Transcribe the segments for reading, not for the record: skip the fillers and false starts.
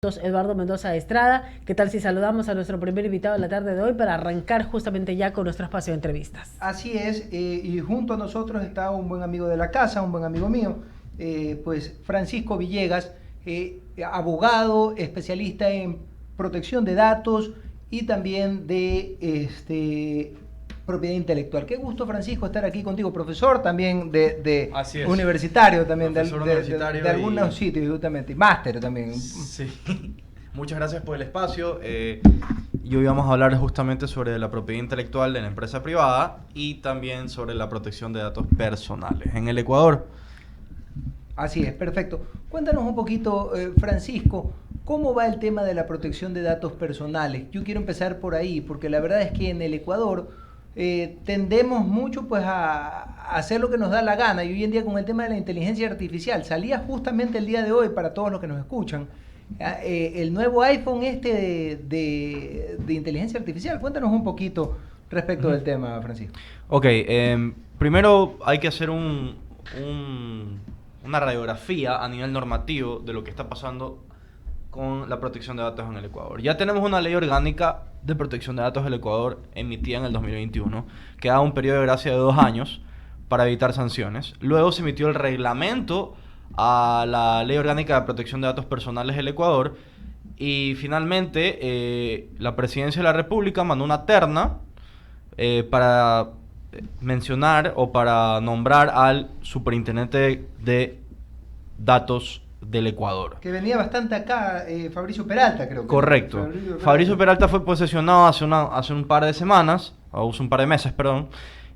Eduardo Mendoza Estrada. ¿Qué tal si saludamos a nuestro primer invitado de la tarde de hoy para arrancar justamente ya con nuestro espacio de entrevistas? Así es, y junto a nosotros está un buen amigo de la casa, un buen amigo mío, pues Francisco Villegas, abogado, especialista en protección de datos y también de propiedad intelectual. Qué gusto, Francisco, estar aquí contigo, profesor también de Así es. Universitario también, Profesor universitario de algunos sitios justamente, y máster también. Sí. Muchas gracias por el espacio. Y hoy vamos a hablar justamente sobre la propiedad intelectual de la empresa privada y también sobre la protección de datos personales en el Ecuador. Así es, perfecto. Cuéntanos un poquito, Francisco, ¿cómo va el tema de la protección de datos personales? Yo quiero empezar por ahí, porque la verdad es que en el Ecuador tendemos mucho pues a hacer lo que nos da la gana, y hoy en día con el tema de la inteligencia artificial, salía justamente el día de hoy para todos los que nos escuchan, el nuevo iPhone de inteligencia artificial. Cuéntanos un poquito respecto del tema, Francisco. Ok, primero hay que hacer una radiografía a nivel normativo de lo que está pasando con la protección de datos en el Ecuador. Ya tenemos una ley orgánica de protección de datos del Ecuador emitida en el 2021, que da un periodo de gracia de 2 años para evitar sanciones. Luego se emitió el reglamento a la ley orgánica de protección de datos personales del Ecuador y finalmente la Presidencia de la República mandó una terna para mencionar o para nombrar al superintendente de datos del Ecuador. Que venía bastante acá, Fabricio Peralta, creo que. Correcto. Fabricio Peralta fue posesionado hace un par de semanas, o hace un par de meses, perdón,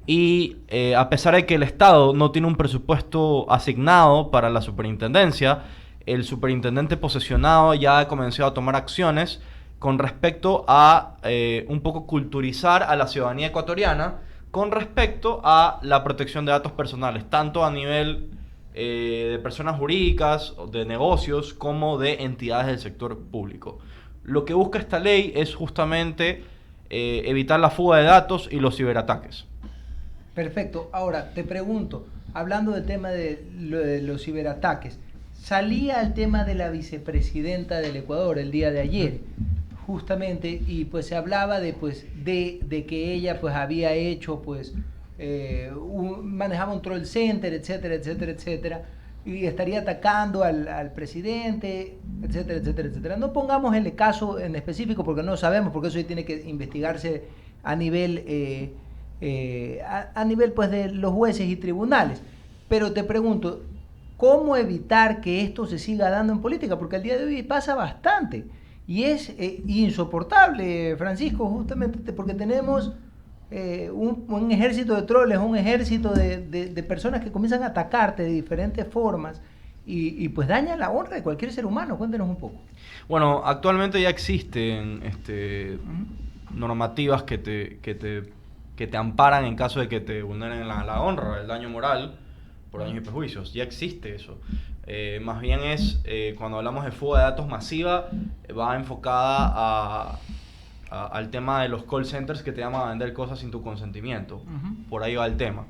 y a pesar de que el Estado no tiene un presupuesto asignado para la superintendencia, el superintendente posesionado ya ha comenzado a tomar acciones con respecto a un poco culturizar a la ciudadanía ecuatoriana con respecto a la protección de datos personales, tanto a nivel de personas jurídicas, de negocios, como de entidades del sector público. Lo que busca esta ley es justamente evitar la fuga de datos y los ciberataques. Perfecto. Ahora, te pregunto, hablando del tema de los ciberataques, salía el tema de la vicepresidenta del Ecuador el día de ayer, justamente, y pues se hablaba de que ella pues había hecho manejaba un troll center, etcétera, etcétera, etcétera, y estaría atacando al presidente, etcétera, etcétera, etcétera. No pongamos el caso en específico porque no sabemos, porque eso tiene que investigarse a nivel a nivel pues de los jueces y tribunales. Pero te pregunto, ¿cómo evitar que esto se siga dando en política? Porque al día de hoy pasa bastante y es insoportable, Francisco, justamente porque tenemos un ejército de troles, un ejército de personas que comienzan a atacarte de diferentes formas y pues daña la honra de cualquier ser humano. Cuéntenos un poco. Bueno, actualmente ya existen normativas que te amparan en caso de que te vulneren la honra, el daño moral por daños y perjuicios. Ya existe eso. Más bien cuando hablamos de fuga de datos masiva, va enfocada al tema de los call centers que te llaman a vender cosas sin tu consentimiento. Por ahí va el tema.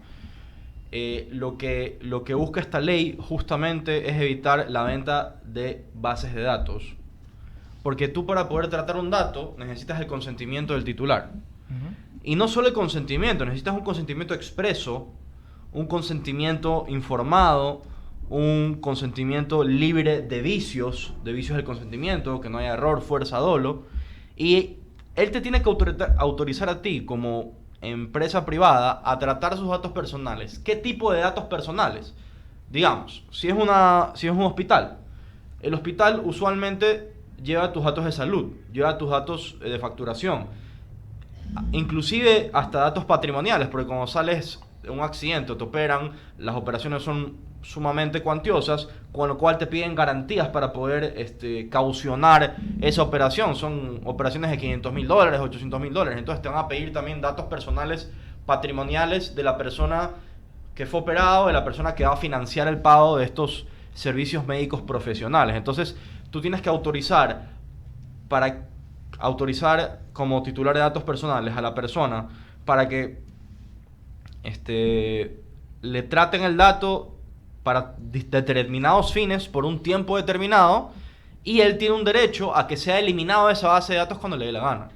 Lo que busca esta ley justamente es evitar la venta de bases de datos. Porque tú, para poder tratar un dato, necesitas el consentimiento del titular. Y no solo el consentimiento, necesitas un consentimiento expreso, un consentimiento informado, un consentimiento libre de vicios del consentimiento, que no haya error, fuerza, dolo. Y él te tiene que autorizar a ti como empresa privada a tratar sus datos personales. ¿Qué tipo de datos personales? Digamos, si es un hospital, el hospital usualmente lleva tus datos de salud, lleva tus datos de facturación, inclusive hasta datos patrimoniales, porque cuando sales de un accidente, te operan, las operaciones son sumamente cuantiosas, con lo cual te piden garantías para poder caucionar esa operación. Son operaciones de $500,000, $800,000, entonces te van a pedir también datos personales patrimoniales de la persona que fue operado, de la persona que va a financiar el pago de estos servicios médicos profesionales. Entonces tú tienes que autorizar como titular de datos personales a la persona para que le traten el dato para determinados fines por un tiempo determinado y él tiene un derecho a que sea eliminado de esa base de datos cuando le dé la gana.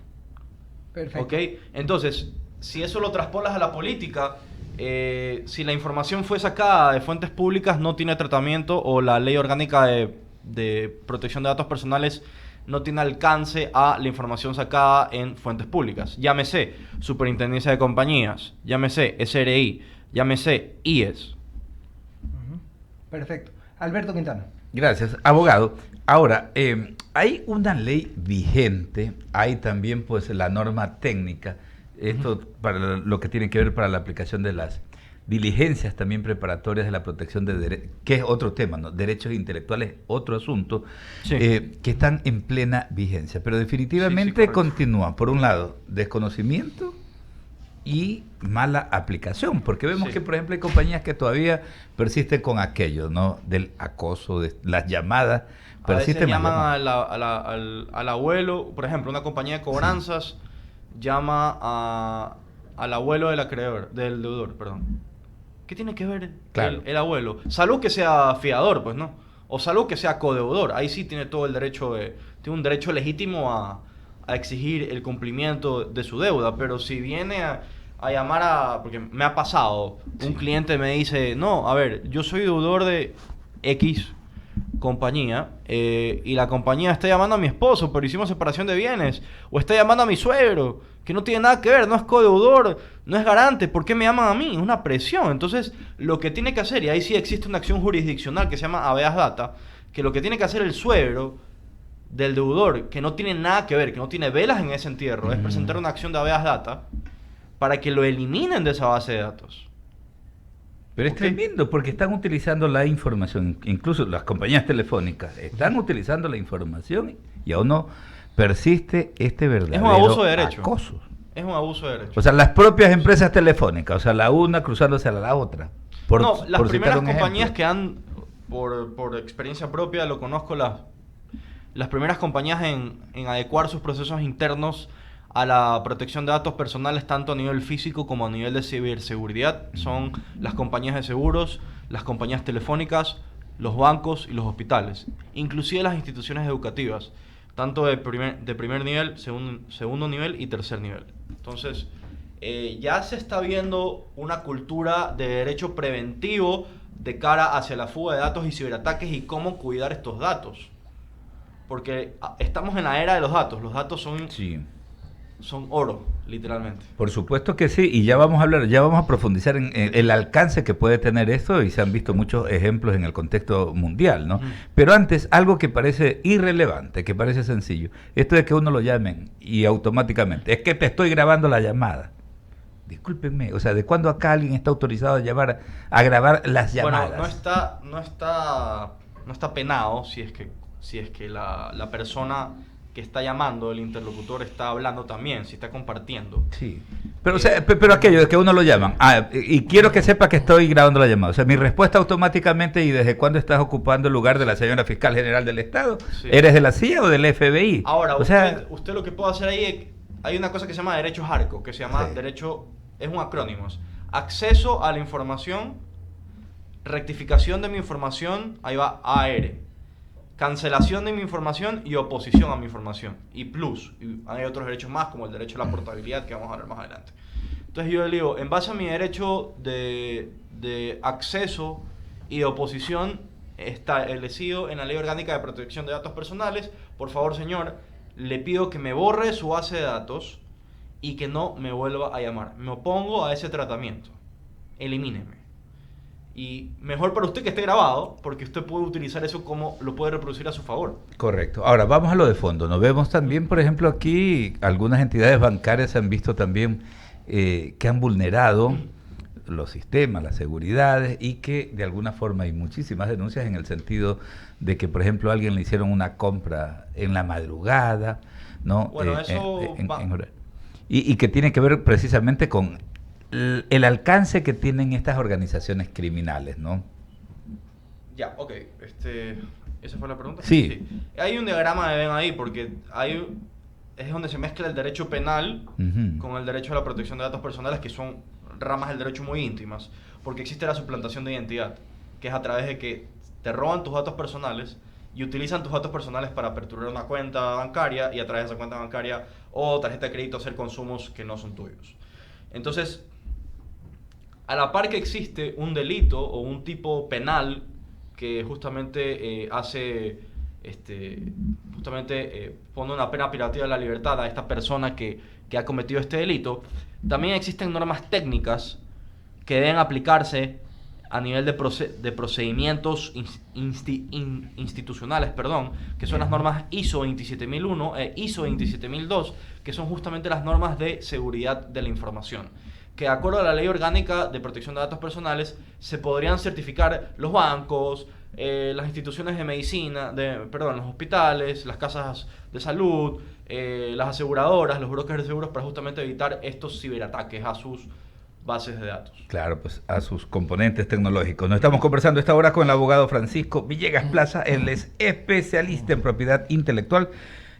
Perfecto. ¿Ok? Entonces, si eso lo traspolas a la política, si la información fue sacada de fuentes públicas, no tiene tratamiento, o la ley orgánica de protección de datos personales no tiene alcance a la información sacada en fuentes públicas. Llámese Superintendencia de Compañías, llámese SRI, llámese IES. Perfecto. Alberto Quintana. Gracias, abogado. Ahora, hay una ley vigente, hay también pues la norma técnica, esto para lo que tiene que ver para la aplicación de las diligencias también preparatorias de la protección de derechos, que es otro tema, ¿no? Derechos intelectuales, otro asunto, Sí. que están en plena vigencia, pero Sí, definitivamente correcto. continúa, por un lado, desconocimiento y mala aplicación, porque vemos Sí. que, por ejemplo, hay compañías que todavía persisten con aquello, ¿no? Del acoso, de las llamadas, A veces persisten las llaman llamadas. al abuelo, por ejemplo, una compañía de cobranzas llama al abuelo del acreedor, del deudor, perdón. ¿Qué tiene que ver Claro. el abuelo? Salvo que sea fiador, pues, ¿no? O salvo que sea codeudor. Ahí sí tiene todo el derecho, tiene un derecho legítimo a exigir el cumplimiento de su deuda. Pero si viene a llamar porque me ha pasado, un cliente me dice, no, a ver, yo soy deudor de X compañía, y la compañía está llamando a mi esposo, pero hicimos separación de bienes, o está llamando a mi suegro, que no tiene nada que ver, no es codeudor, no es garante, ¿por qué me llaman a mí? Es una presión. Entonces, lo que tiene que hacer, y ahí sí existe una acción jurisdiccional que se llama habeas data, que lo que tiene que hacer el suegro del deudor, que no tiene nada que ver, que no tiene velas en ese entierro, es presentar una acción de habeas data para que lo eliminen de esa base de datos. Pero es Ok. tremendo porque están utilizando la información, incluso las compañías telefónicas están utilizando la información y aún no persiste este verdadero Es un abuso de derecho. acoso. Es un abuso de derecho. O sea, las propias empresas telefónicas, o sea, la una cruzándose a la otra. No, las por citar primeras un compañías ejemplo. que han, por experiencia propia, lo conozco, las primeras compañías en adecuar sus procesos internos a la protección de datos personales, tanto a nivel físico como a nivel de ciberseguridad, son las compañías de seguros, las compañías telefónicas, los bancos y los hospitales, inclusive las instituciones educativas, tanto de primer nivel, segundo nivel y tercer nivel. Entonces, ya se está viendo una cultura de derecho preventivo de cara hacia la fuga de datos y ciberataques y cómo cuidar estos datos. Porque estamos en la era de los datos Sí. son oro, literalmente. Por supuesto que sí, y ya vamos a hablar, ya vamos a profundizar en el alcance que puede tener esto, y se han visto muchos ejemplos en el contexto mundial, ¿no? Ujú. Pero antes, algo que parece irrelevante, que parece sencillo, esto de que uno lo llamen y automáticamente, es que te estoy grabando la llamada. Discúlpenme, o sea, ¿de cuándo acá alguien está autorizado a grabar las llamadas? Bueno, no está penado si es que la persona que está llamando, el interlocutor, está hablando también, si está compartiendo. Sí. Pero, o sea, pero aquello de que uno lo llaman, y quiero que sepa que estoy grabando la llamada. O sea, mi respuesta automáticamente, ¿y desde cuándo estás ocupando el lugar de la señora fiscal general del Estado? Sí. ¿Eres de la CIA o del FBI? Ahora, o sea, usted lo que puede hacer ahí, hay una cosa que se llama derecho ARCO, que se llama Sí. derecho, es un acrónimo, es acceso a la información, rectificación de mi información, ahí va AR, cancelación de mi información y oposición a mi información, y plus, y hay otros derechos más, como el derecho a la portabilidad, que vamos a hablar más adelante. Entonces yo le digo, en base a mi derecho de acceso y de oposición establecido en la Ley Orgánica de Protección de Datos Personales, por favor, señor, le pido que me borre su base de datos y que no me vuelva a llamar. Me opongo a ese tratamiento. Elimíneme. Y mejor para usted que esté grabado, porque usted puede utilizar eso como lo puede reproducir a su favor. correcto. Ahora, vamos a lo de fondo. Nos vemos también, por ejemplo, aquí algunas entidades bancarias han visto también que han vulnerado los sistemas, las seguridades, y que de alguna forma hay muchísimas denuncias en el sentido de que, por ejemplo, a alguien le hicieron una compra en la madrugada, ¿no? Bueno, eso va. Y que tiene que ver precisamente con el alcance que tienen estas organizaciones criminales, ¿no? Ya, ok. ¿Esa fue la pregunta? Sí. Hay un diagrama de ven ahí, porque es donde se mezcla el derecho penal Ujú. con el derecho a la protección de datos personales, que son ramas del derecho muy íntimas, porque existe la suplantación de identidad, que es a través de que te roban tus datos personales y utilizan tus datos personales para aperturar una cuenta bancaria y a través de esa cuenta bancaria o tarjeta de crédito hacer consumos que no son tuyos. Entonces, a la par que existe un delito o un tipo penal que justamente pone una pena privativa de la libertad a esta persona que ha cometido este delito, también existen normas técnicas que deben aplicarse a nivel de procedimientos institucionales, que son las normas ISO 27001 e ISO 27002, que son justamente las normas de seguridad de la información, que de acuerdo a la Ley Orgánica de Protección de Datos Personales se podrían certificar los bancos, las instituciones de medicina, los hospitales, las casas de salud, las aseguradoras, los brokers de seguros, para justamente evitar estos ciberataques a sus bases de datos. Claro, pues a sus componentes tecnológicos. Nos estamos conversando esta hora con el abogado Francisco Villegas Plaza. Él es especialista en propiedad intelectual,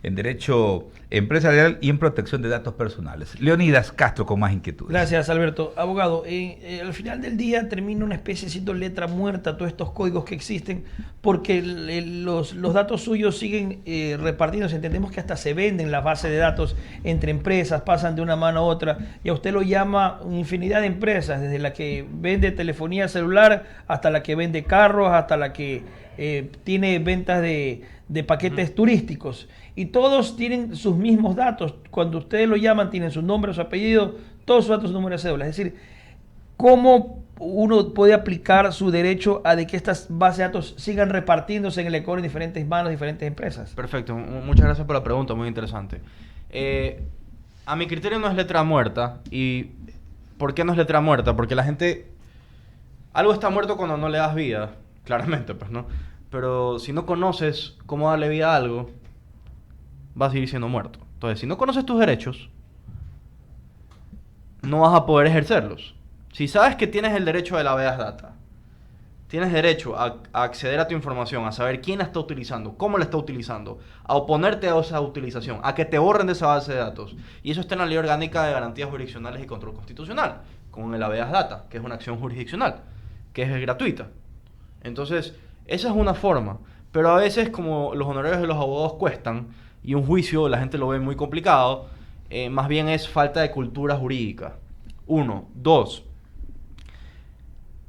en derecho empresarial y en protección de datos personales. Leonidas Castro con más inquietudes. Gracias, Alberto. Abogado, al final del día termina una especie de letra muerta todos estos códigos que existen, porque los datos suyos siguen repartiéndose. Entendemos que hasta se venden las bases de datos entre empresas, pasan de una mano a otra, y a usted lo llama infinidad de empresas, desde la que vende telefonía celular hasta la que vende carros, hasta la que tiene ventas de paquetes turísticos, y todos tienen sus mismos datos. Cuando ustedes lo llaman, tienen su nombre, su apellido, todos sus datos, su número de cédula. Es decir, ¿cómo uno puede aplicar su derecho a de que estas bases de datos sigan repartiéndose en el Ecuador en diferentes manos, diferentes empresas? Perfecto, muchas gracias por la pregunta, muy interesante. A mi criterio no es letra muerta. ¿Y por qué no es letra muerta? Porque la gente... Algo está muerto cuando no le das vida, claramente, pues, ¿no? Pero si no conoces cómo darle vida a algo, va a seguir siendo muerto. Entonces, si no conoces tus derechos, no vas a poder ejercerlos. Si sabes que tienes el derecho de la habeas data, tienes derecho a acceder a tu información, a saber quién la está utilizando, cómo la está utilizando, a oponerte a esa utilización, a que te borren de esa base de datos. Y eso está en la Ley Orgánica de Garantías Jurisdiccionales y Control Constitucional, con el habeas data, que es una acción jurisdiccional, que es gratuita. Entonces, esa es una forma, pero a veces, como los honorarios de los abogados cuestan y un juicio la gente lo ve muy complicado, más bien es falta de cultura jurídica. 1. 2.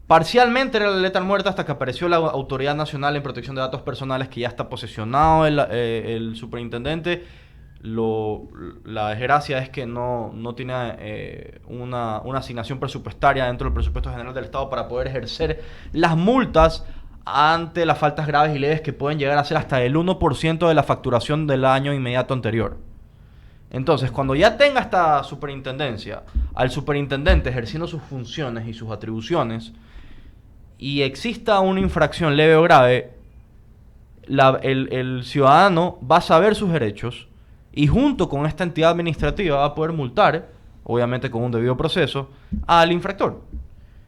Parcialmente era la letra muerta hasta que apareció la Autoridad Nacional en Protección de Datos Personales, que ya está posesionado el superintendente. La desgracia es que no tiene una asignación presupuestaria dentro del presupuesto general del Estado para poder ejercer las multas ante las faltas graves y leves, que pueden llegar a ser hasta el 1% de la facturación del año inmediato anterior. Entonces, cuando ya tenga esta superintendencia, al superintendente ejerciendo sus funciones y sus atribuciones, y exista una infracción leve o grave, el ciudadano va a saber sus derechos, y junto con esta entidad administrativa va a poder multar, obviamente con un debido proceso, al infractor.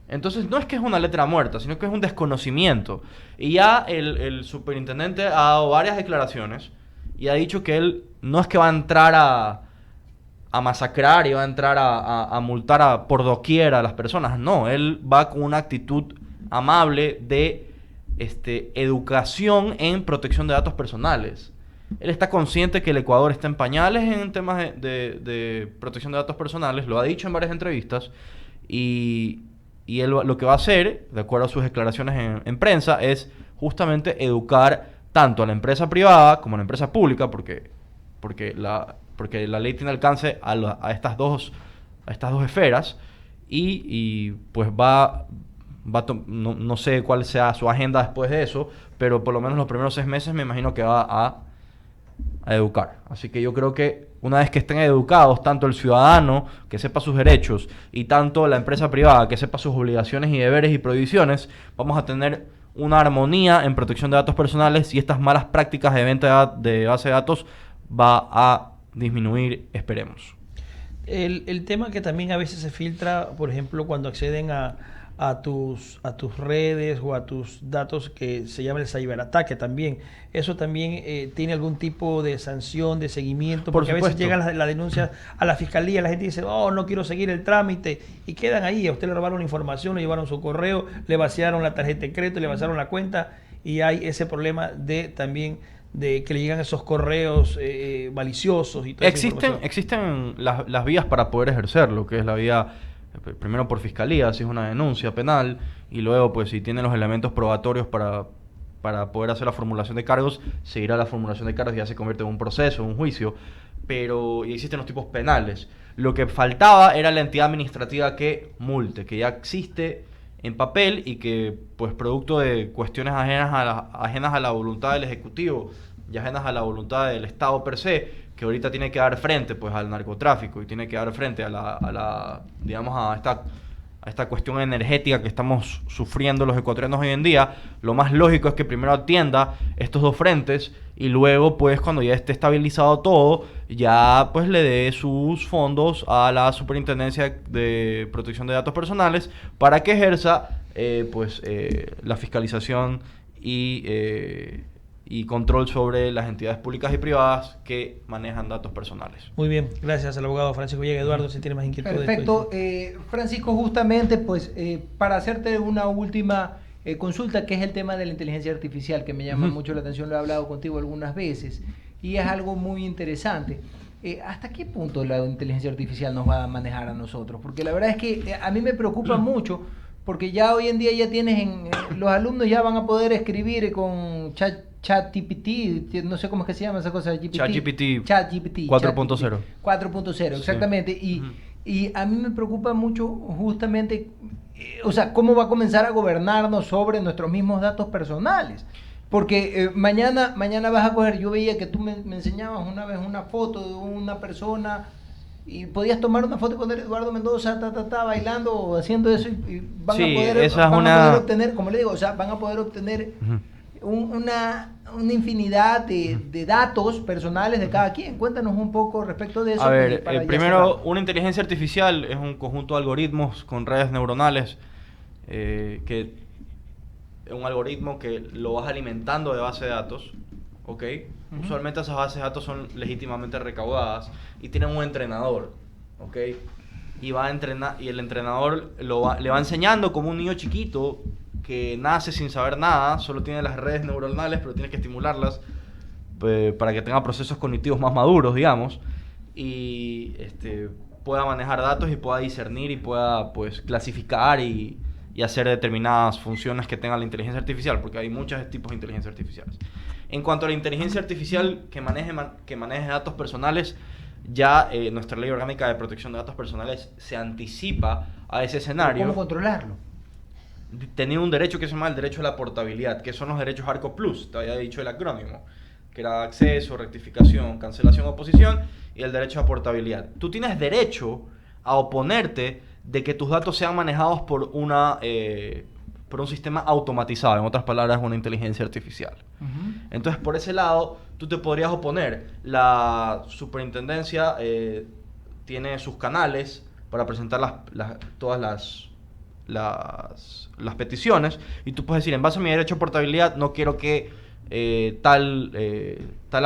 Entonces no es que es una letra muerta, sino que es un desconocimiento. Y ya el superintendente ha dado varias declaraciones y ha dicho que él no es que va a entrar a masacrar y va a entrar a multar por doquier a las personas. No, él va con una actitud amable de educación en protección de datos personales. Él está consciente que el Ecuador está en pañales en temas de protección de datos personales, lo ha dicho en varias entrevistas, y él lo que va a hacer, de acuerdo a sus declaraciones en prensa, es justamente educar tanto a la empresa privada como a la empresa pública, porque la ley tiene alcance a estas dos esferas, y pues no sé cuál sea su agenda después de eso, pero por lo menos los primeros 6 meses me imagino que va a educar. Así que yo creo que una vez que estén educados, tanto el ciudadano, que sepa sus derechos, y tanto la empresa privada, que sepa sus obligaciones y deberes y prohibiciones, vamos a tener una armonía en protección de datos personales, y estas malas prácticas de venta de base de datos va a disminuir, esperemos. El tema que también a veces se filtra, por ejemplo, cuando acceden a tus redes o a tus datos, que se llama el ciberataque también. ¿Eso también tiene algún tipo de sanción, de seguimiento? Porque a veces llegan las denuncias a la fiscalía, la gente dice, oh, no quiero seguir el trámite, y quedan ahí. A usted le robaron la información, le llevaron su correo, le vaciaron la tarjeta de crédito, le vaciaron la cuenta, y hay ese problema de también de que le llegan esos correos maliciosos y todo Existen las vías para poder ejercerlo, que es la vía, primero por fiscalía, si es una denuncia penal, y luego, pues, si tienen los elementos probatorios para poder hacer la formulación de cargos, seguirá la formulación de cargos y ya se convierte en un proceso, un juicio. Pero y existen los tipos penales. Lo que faltaba era la entidad administrativa que multe, que ya existe en papel y que, pues, producto de cuestiones ajenas a la voluntad del Ejecutivo y ajenas a la voluntad del Estado per se, que ahorita tiene que dar frente, pues, al narcotráfico y tiene que dar frente digamos, a esta cuestión energética que estamos sufriendo los ecuatorianos hoy en día. Lo más lógico es que primero atienda estos dos frentes y luego, pues, cuando ya esté estabilizado todo, ya, pues, le dé sus fondos a la Superintendencia de Protección de Datos Personales para que ejerza, la fiscalización y control sobre las entidades públicas y privadas que manejan datos personales. Muy bien, gracias al abogado Francisco Villegas. Eduardo, si tiene más inquietudes. Perfecto. Francisco, justamente, pues, para hacerte una última consulta, que es el tema de la inteligencia artificial, que me llama mucho la atención, lo he hablado contigo algunas veces, y es algo muy interesante. ¿Hasta qué punto la inteligencia artificial nos va a manejar a nosotros? Porque la verdad es que a mí me preocupa mucho, porque ya hoy en día ya tienes, los alumnos ya van a poder escribir con ChatGPT, no sé cómo es que se llama esa cosa, ChatGPT 4.0. 4.0, exactamente. Sí. Y a mí me preocupa mucho justamente, o sea, cómo va a comenzar a gobernarnos sobre nuestros mismos datos personales. Porque mañana vas a coger, yo veía que tú me enseñabas una vez una foto de una persona y podías tomar una foto y poner Eduardo Mendoza, bailando o haciendo eso y van a poder obtener, como le digo, o sea, van a poder obtener una infinidad de datos personales de cada quien. Cuéntanos un poco respecto de eso. A ver, primero, una inteligencia artificial es un conjunto de algoritmos con redes neuronales, un algoritmo que lo vas alimentando de base de datos, ¿ok? Usualmente esas bases de datos son legítimamente recaudadas y tienen un entrenador, ¿ok? Y va a entrenar, y el entrenador le va enseñando como un niño chiquito que nace sin saber nada, solo tiene las redes neuronales, pero tiene que estimularlas para que tenga procesos cognitivos más maduros, digamos, y pueda manejar datos y pueda discernir y pueda, pues, clasificar y hacer determinadas funciones que tenga la inteligencia artificial, porque hay muchos tipos de inteligencia artificiales. En cuanto a la inteligencia artificial que maneje datos personales, ya nuestra ley orgánica de protección de datos personales se anticipa a ese escenario. ¿Cómo controlarlo? Tenía un derecho que se llama el derecho a la portabilidad, que son los derechos ARCO Plus, te había dicho el acrónimo, que era acceso, rectificación, cancelación, oposición, y el derecho a portabilidad. Tú tienes derecho a oponerte de que tus datos sean manejados por un sistema automatizado, en otras palabras, una inteligencia artificial. Entonces, por ese lado, tú te podrías oponer. La superintendencia tiene sus canales para presentar todas las peticiones, y tú puedes decir, en base a mi derecho a portabilidad, no quiero que tal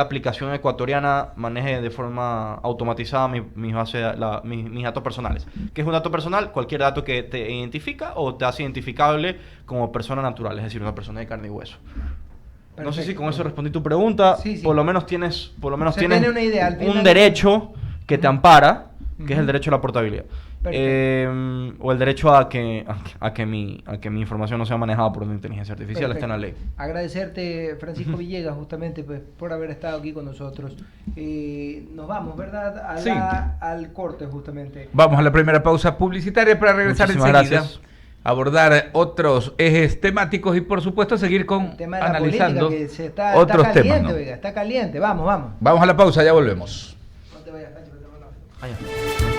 aplicación ecuatoriana maneje de forma automatizada mis datos personales. ¿Qué es un dato personal? Cualquier dato que te identifica o te hace identificable como persona natural, es decir, una persona de carne y hueso. Perfecto. No sé si con eso respondí tu pregunta. Sí. Por lo menos tienes tiene una idea, un derecho que te ampara, que es el derecho a la portabilidad. O el derecho a que mi información no sea manejada por una inteligencia artificial. Está en la ley. Agradecerte, Francisco Villegas, justamente, pues, por haber estado aquí con nosotros. Nos vamos, ¿verdad? Al corte, justamente. Vamos a la primera pausa publicitaria para regresar enseguida. Gracias. Abordar otros ejes temáticos y, por supuesto, seguir analizando otros temas. ¿No? Oiga, está caliente. Vamos. Vamos a la pausa, ya volvemos. No te vayas, Pancho, que te van a...